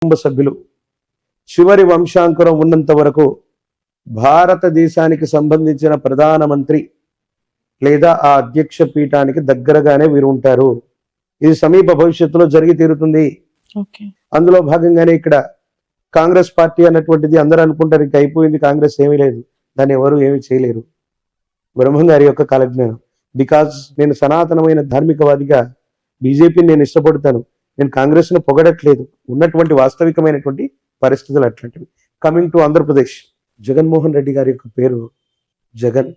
కుటుంబ సభ్యులు చివరి వంశాంకురం ఉన్నంత వరకు భారతదేశానికి సంబంధించిన ప్రధానమంత్రి లేదా ఆ అధ్యక్ష పీఠానికి దగ్గరగానే వీరు ఉంటారు. ఇది సమీప భవిష్యత్తులో జరిగి తీరుతుంది. అందులో భాగంగానే ఇక్కడ కాంగ్రెస్ పార్టీ అన్నటువంటిది అందరూ అనుకుంటారు ఇంకా అయిపోయింది, కాంగ్రెస్ ఏమీ లేదు, దాన్ని ఎవరు ఏమీ చేయలేరు. బ్రహ్మం గారి యొక్క కాలజ్ఞానం. బికాజ్ నేను సనాతనమైన ధార్మికవాదిగా బీజేపీని నేను ఇష్టపడతాను. నేను కాంగ్రెస్ ను పొగడట్లేదు, ఉన్నటువంటి వాస్తవికమైనటువంటి పరిస్థితులు అట్లాంటివి. కమింగ్ టు ఆంధ్రప్రదేశ్, జగన్మోహన్ రెడ్డి గారి యొక్క పేరు జగన్.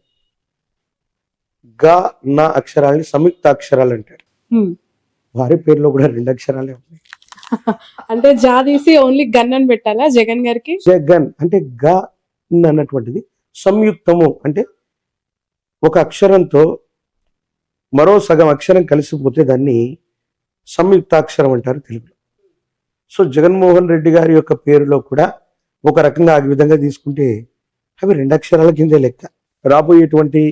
గా నా అక్షరాలని సంయుక్త అక్షరాలు అంటారు. వారి పేరులో కూడా 2 అక్షరాలే ఉన్నాయి. అంటే జా తీసి ఓన్లీ గన్ అని పెట్టాలా జగన్ గారికి? జగన్ అంటే గా అన్నటువంటిది సంయుక్తము, అంటే ఒక అక్షరంతో మరో సగం అక్షరం కలిసిపోతే దాన్ని సంయుక్తాక్షరం అంటారు తెలుగులో. సో జగన్మోహన్ రెడ్డి గారి యొక్క పేరులో కూడా ఒక రకంగా ఆ విధంగా తీసుకుంటే అవి 2 అక్షరాల కిందే లెక్క. రాబోయేటువంటి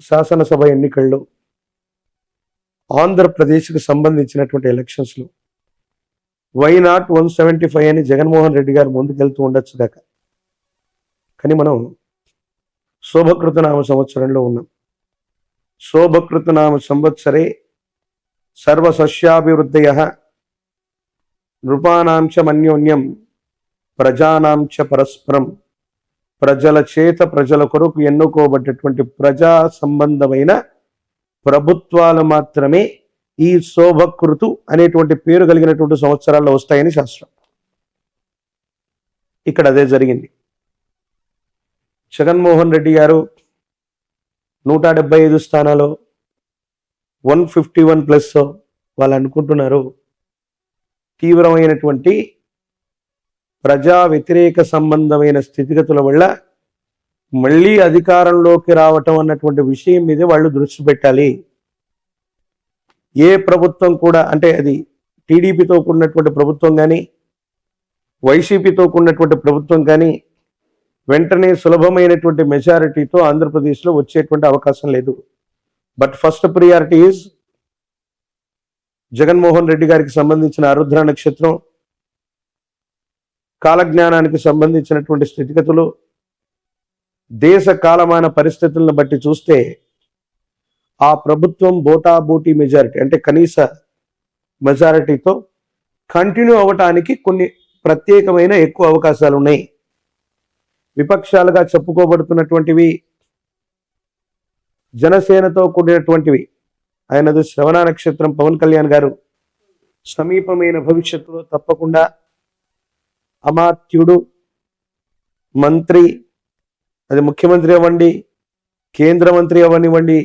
శాసనసభ ఎన్నికల్లో ఆంధ్రప్రదేశ్కి సంబంధించినటువంటి ఎలక్షన్స్ లో వై నాట్ 175 అని జగన్మోహన్ రెడ్డి గారు ముందుకెళ్తూ ఉండొచ్చు దాకా. కానీ మనం శోభకృతనామ సంవత్సరంలో ఉన్నాం. శోభకృతనామ సంవత్సరే సర్వసస్యాభివృద్ధయ నృపానాంచ మన్యోన్యం ప్రజానాంచ పరస్పరం. ప్రజల చేత ప్రజల కొరకు ఎన్నుకోబడ్డటువంటి ప్రజా సంబంధమైన ప్రభుత్వాలు మాత్రమే ఈ శోభకృతు అనేటువంటి పేరు కలిగినటువంటి సంవత్సరాల్లో వస్తాయని శాస్త్రం. ఇక్కడ అదే జరిగింది. జగన్మోహన్ రెడ్డి గారు 175 స్థానాలు 151+ వాళ్ళు అనుకుంటున్నారు. తీవ్రమైనటువంటి ప్రజా వ్యతిరేక సంబంధమైన స్థితిగతుల వల్ల మళ్ళీ అధికారంలోకి రావటం అన్నటువంటి విషయం మీద వాళ్ళు దృష్టి పెట్టాలి. ఏ ప్రభుత్వం కూడా, అంటే అది టీడీపీతో కూడినటువంటి ప్రభుత్వం కానీ వైసీపీతో కూడినటువంటి ప్రభుత్వం కానీ వెంటనే సులభమైనటువంటి మెజారిటీతో ఆంధ్రప్రదేశ్లో వచ్చేటువంటి అవకాశం లేదు. But first priority is Jaganmohan Reddy గారికి సంబంధించిన ఆరుద్ర నక్షత్రం, కాలజ్ఞానానికి సంబంధించినటువంటి స్థితిగతులు, దేశ కాలమాన పరిస్థితులను బట్టి చూస్తే ఆ ప్రభుత్వం బోటాబోటీ మెజారిటీ అంటే కనీస మెజారిటీతో కంటిన్యూ అవ్వటానికి కొన్ని ప్రత్యేకమైన ఎక్కువ అవకాశాలు ఉన్నాయి. విపక్షాలుగా చెప్పుకోబడుతున్నటువంటివి జనసేనతో కూడినటువంటివి. ఆయనది శ్రవణ నక్షత్రం. పవన్ కళ్యాణ్ గారు సమీపమైన భవిష్యత్తులో తప్పకుండా అమాత్యుడు, మంత్రి, అది ముఖ్యమంత్రి అవ్వండి, కేంద్ర మంత్రి అవ్వనివ్వండి,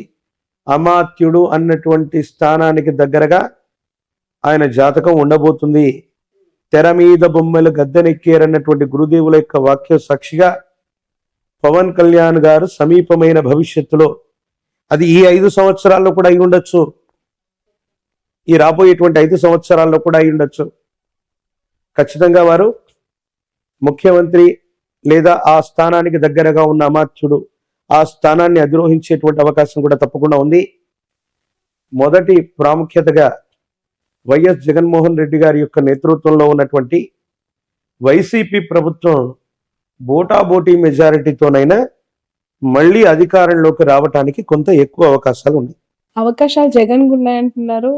అమాత్యుడు అన్నటువంటి స్థానానికి దగ్గరగా ఆయన జాతకం ఉండబోతుంది. తెర మీద బొమ్మలు గద్దెనెక్కారన్నటువంటి గురుదేవుల యొక్క వాక్య సాక్షిగా పవన్ కళ్యాణ్ గారు సమీపమైన భవిష్యత్తులో, అది ఈ 5 సంవత్సరాల్లో కూడా అయి ఉండొచ్చు, ఈ రాబోయేటువంటి 5 సంవత్సరాల్లో కూడా అయి ఉండొచ్చు, ఖచ్చితంగా వారు ముఖ్యమంత్రి లేదా ఆ స్థానానికి దగ్గరగా ఉన్న అమాత్యుడు ఆ స్థానాన్ని అధిరోహించేటువంటి అవకాశం కూడా తప్పకుండా ఉంది. మొదటి ప్రాముఖ్యతగా వైఎస్ జగన్మోహన్ రెడ్డి గారి యొక్క నేతృత్వంలో ఉన్నటువంటి వైసీపీ ప్రభుత్వం బోటాబోటీ మెజారిటీతోనైనా మళ్ళీ అధికారంలోకి రావటానికి కొంత ఎక్కువ అవకాశాలు ఉన్నాయి. అవకాశాలు జగన్ ఉన్నాయంటున్నారు,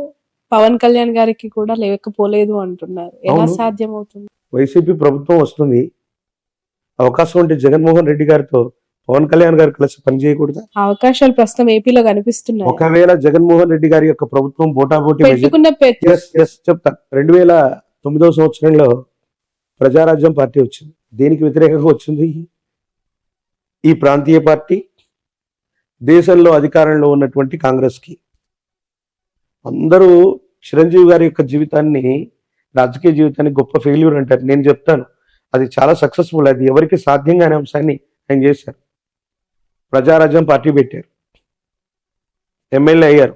పవన్ కళ్యాణ్ గారికి కూడా లేకపోలేదు అంటున్నారు. ఎలా సాధ్యం అవుతుంది? వైసీపీ ప్రభుత్వం వస్తుంది, అవకాశం ఉంటే జగన్మోహన్ రెడ్డి గారితో పవన్ కళ్యాణ్ గారు కలిసి పనిచేయకూడదా? అవకాశాలు ప్రస్తుతం ఏపీలో కనిపిస్తున్నాయి. ఒకవేళ జగన్మోహన్ రెడ్డి గారి యొక్క ప్రభుత్వం బోటాబోటీ చెప్తా, 2009 సంవత్సరంలో ప్రజారాజ్యం పార్టీ వచ్చింది. దేనికి వ్యతిరేకంగా వచ్చింది? ఈ ప్రాంతీయ పార్టీ దేశంలో అధికారంలో ఉన్నటువంటి కాంగ్రెస్ కి. అందరూ చిరంజీవి గారి యొక్క జీవితాన్ని, రాజకీయ జీవితాన్ని గొప్ప ఫెయిల్యూర్ అంటారు. నేను చెప్తాను అది చాలా సక్సెస్ఫుల్. అది ఎవరికి సాధ్యం కాని అంశాన్ని ఆయన చేశారు. ప్రజారాజ్యం పార్టీ పెట్టారు, ఎమ్మెల్యే అయ్యారు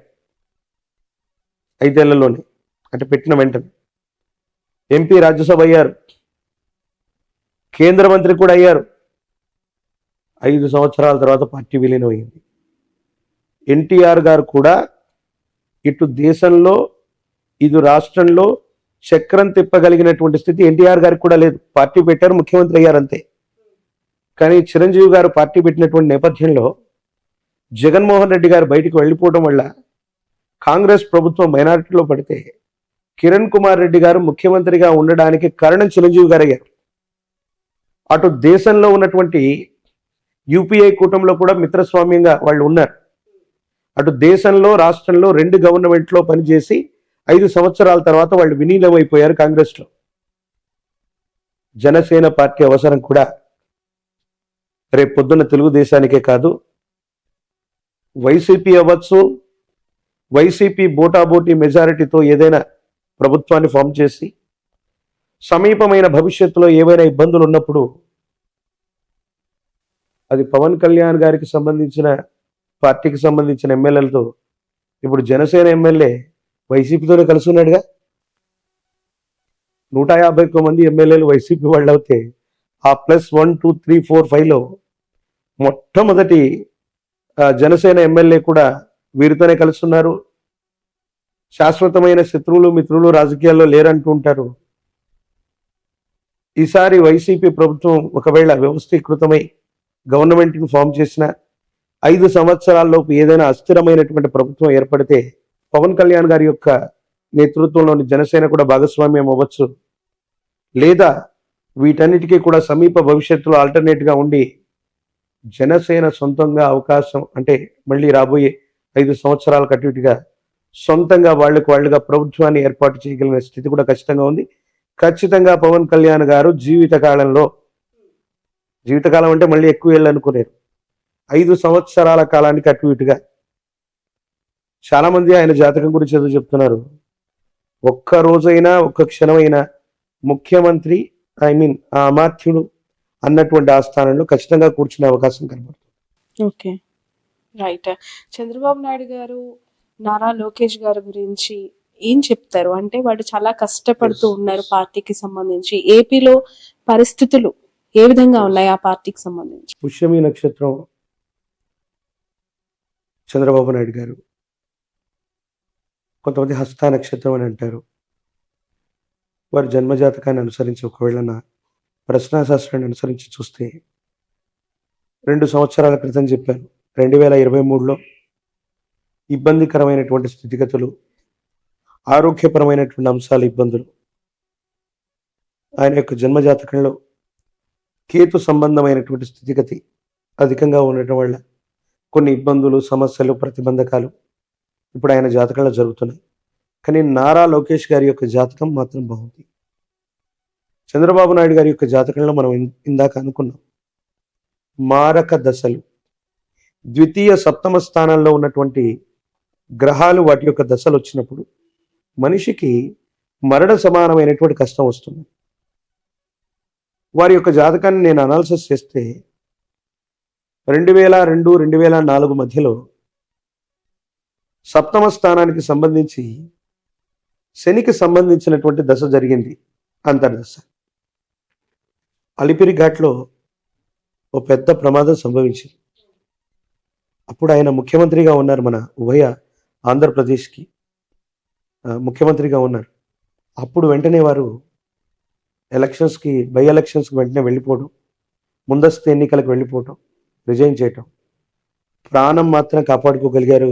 5 ఏళ్లలోనే, అంటే పెట్టిన వెంటనే ఎంపీ, రాజ్యసభ అయ్యారు, కేంద్ర మంత్రి కూడా అయ్యారు. 5 సంవత్సరాల తర్వాత పార్టీ విలీనం అయింది. ఎన్టీఆర్ గారు కూడా ఇటు దేశంలో ఇటు రాష్ట్రంలో చక్రం తిప్పగలిగినటువంటి స్థితి ఎన్టీఆర్ గారికి కూడా లేదు. పార్టీ పెట్టారు, ముఖ్యమంత్రి అయ్యారు అంతే. కానీ చిరంజీవి గారు పార్టీ పెట్టినటువంటి నేపథ్యంలో జగన్మోహన్ రెడ్డి గారు బయటికి వెళ్ళిపోవడం వల్ల కాంగ్రెస్ ప్రభుత్వం మైనారిటీలో పడితే కిరణ్ కుమార్ రెడ్డి గారు ముఖ్యమంత్రిగా ఉండడానికి కారణం చిరంజీవి గారు అయ్యారు. అటు దేశంలో ఉన్నటువంటి యూపీఏ కూటమిలో కూడా మిత్రస్వామ్యంగా వాళ్ళు ఉన్నారు. అటు దేశంలో రాష్ట్రంలో 2 గవర్నమెంట్లో పనిచేసి 5 సంవత్సరాల తర్వాత వాళ్ళు విలీనమైపోయారు కాంగ్రెస్లో. జనసేన పార్టీ అవసరం కూడా రేపు పొద్దున్న తెలుగుదేశానికే కాదు, వైసీపీ అవ్వచ్చు, వైసీపీ బోటాబోటీ మెజారిటీతో ఏదైనా ప్రభుత్వాన్ని ఫామ్ చేసి సమీపమైన భవిష్యత్తులో ఏవైనా ఇబ్బందులు ఉన్నప్పుడు అది పవన్ కళ్యాణ్ గారికి సంబంధించిన పార్టీకి సంబంధించిన ఎమ్మెల్యేలతో, ఇప్పుడు జనసేన ఎమ్మెల్యే వైసీపీతోనే కలిసి ఉన్నాడుగా. 151 మంది ఎమ్మెల్యేలు వైసీపీ వాళ్ళు అవుతే ఆ +1, 2, 3, 4, 5లో మొట్టమొదటి జనసేన ఎమ్మెల్యే కూడా వీరితోనే కలుస్తున్నారు. శాశ్వతమైన శత్రువులు మిత్రులు రాజకీయాల్లో లేరంటూ ఉంటారు. ఈసారి వైసీపీ ప్రభుత్వం ఒకవేళ వ్యవస్థీకృతమై గవర్నమెంట్ని ఫామ్ చేసిన 5 సంవత్సరాల్లోపు ఏదైనా అస్థిరమైనటువంటి ప్రభుత్వం ఏర్పడితే పవన్ కళ్యాణ్ గారి యొక్క నేతృత్వంలోని జనసేన కూడా భాగస్వామ్యం అవ్వచ్చు. లేదా వీటన్నిటికీ కూడా సమీప భవిష్యత్తులో ఆల్టర్నేట్గా ఉండి జనసేన సొంతంగా అవకాశం, అంటే మళ్ళీ రాబోయే 5 సంవత్సరాల అటు ఇటుగా సొంతంగా వాళ్ళుగా ప్రభుత్వాన్ని ఏర్పాటు చేయగలిగిన స్థితి కూడా ఖచ్చితంగా ఉంది. ఖచ్చితంగా పవన్ కళ్యాణ్ గారు జీవితకాలం అంటే మళ్ళీ ఎక్కువ ఏళ్ళు అనుకునేరు, 5 సంవత్సరాల కాలానికి అటు ఇటుగా. చాలా మంది ఆయన జాతకం గురించి ఏదో చెప్తున్నారు. ఒక్క రోజైనా ఒక్క క్షణమైనా ముఖ్యమంత్రి ఆ అమాత్యుడు అన్నటువంటి ఆ స్థానంలో ఖచ్చితంగా కూర్చునే అవకాశం కనబడుతుంది. Okay, right. చంద్రబాబు నాయుడు గారు నారా లోకేష్ గారి గురించి ఏం చెప్తారు? అంటే వాళ్ళు చాలా కష్టపడుతూ ఉన్నారు పార్టీకి సంబంధించి. ఏపీలో పరిస్థితులు ఏ విధంగా ఉన్నాయి ఆ పార్టీకి సంబంధించి? పుష్యమి నక్షత్రం చంద్రబాబు నాయుడు గారు, కొంతమంది హస్త నక్షత్రం అని అంటారు. వారి జన్మజాతకాన్ని అనుసరించి ఒకవేళ నా ప్రశ్నాశాస్త్రాన్ని అనుసరించి చూస్తే 2 సంవత్సరాల క్రితం చెప్పాను, 2023లో ఇబ్బందికరమైనటువంటి స్థితిగతులు, ఆరోగ్యపరమైనటువంటి అంశాలు, ఇబ్బందులు ఆయన యొక్క జన్మజాతకంలో కేతు సంబంధమైనటువంటి స్థితిగతి అధికంగా ఉండటం వల్ల కొన్ని ఇబ్బందులు, సమస్యలు, ప్రతిబంధకాలు ఇప్పుడు ఆయన జాతకంలో జరుగుతున్నాయి. కానీ నారా లోకేష్ గారి యొక్క జాతకం మాత్రం బాగుంది. చంద్రబాబు నాయుడు గారి యొక్క జాతకంలో మనం ఇందాక అనుకున్నాం, మారక దశలు, ద్వితీయ సప్తమ స్థానాల్లో ఉన్నటువంటి గ్రహాలు వాటి యొక్క దశలు వచ్చినప్పుడు మనిషికి మరణ సమానమైనటువంటి కష్టం వస్తుంది. వారి యొక్క జాతకాన్ని నేను అనాలిసిస్ చేస్తే 2002, 2004 మధ్యలో సప్తమ స్థానానికి సంబంధించి శనికి సంబంధించినటువంటి దశ జరిగింది, అంతర్దశ. అలిపిరి ఘాట్లో ఓ పెద్ద ప్రమాదం సంభవించింది. అప్పుడు ఆయన ముఖ్యమంత్రిగా ఉన్నారు, మన ఉభయ ఆంధ్రప్రదేశ్కి ముఖ్యమంత్రిగా ఉన్నారు. అప్పుడు వెంటనే వారు బై ఎలక్షన్స్కి వెంటనే వెళ్ళిపోవడం, ముందస్తు ఎన్నికలకు వెళ్ళిపోవడం, రిజైన్ చేయటం. ప్రాణం మాత్రం కాపాడుకోగలిగారు,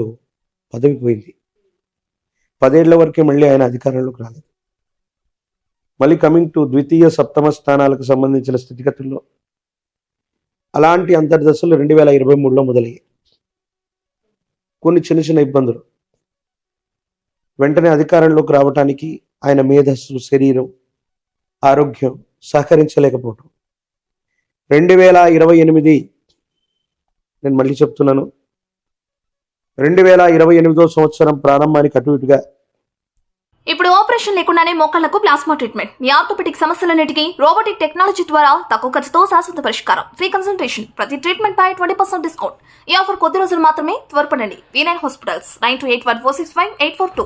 పదవి పోయింది. 10 ఏళ్ల వరకే మళ్ళీ ఆయన అధికారంలోకి రాలేదు. మళ్ళీ కమింగ్ టు ద్వితీయ సప్తమ స్థానాలకు సంబంధించిన స్థితిగతుల్లో అలాంటి అంతర్దశలు 2023లో మొదలయ్యాయి. కొన్ని చిన్న ఇబ్బందులు, వెంటనే అధికారంలోకి రావటానికి ఆయన మేధస్సు, శరీరం, ఆరోగ్యం సహకరించలేకపోవటం. 2028, నేను మళ్ళీ చెప్తున్నాను, 2028వ సంవత్సరం ప్రారంభానికి అటు ఇటుగా ఇప్పుడు ఆపరేషన్ లేకుండానే మోకాళ్లకు ప్లాస్మా ట్రీట్మెంట్, మీ ఆర్థోపెడిక్ సమస్యలన్నిటికీ రోబోటిక్ టెక్నాలజీ ద్వారా తక్కువ ఖర్చుతో శాశ్వత పరిష్కారం, ఫ్రీ కన్సల్టేషన్, ప్రతి ట్రీట్మెంట్ పై 20% డిస్కౌంట్. ఈ ఆఫర్ కొద్ది రోజులు మాత్రమే, త్వరపడండి. V9 hospitals, 9281465842.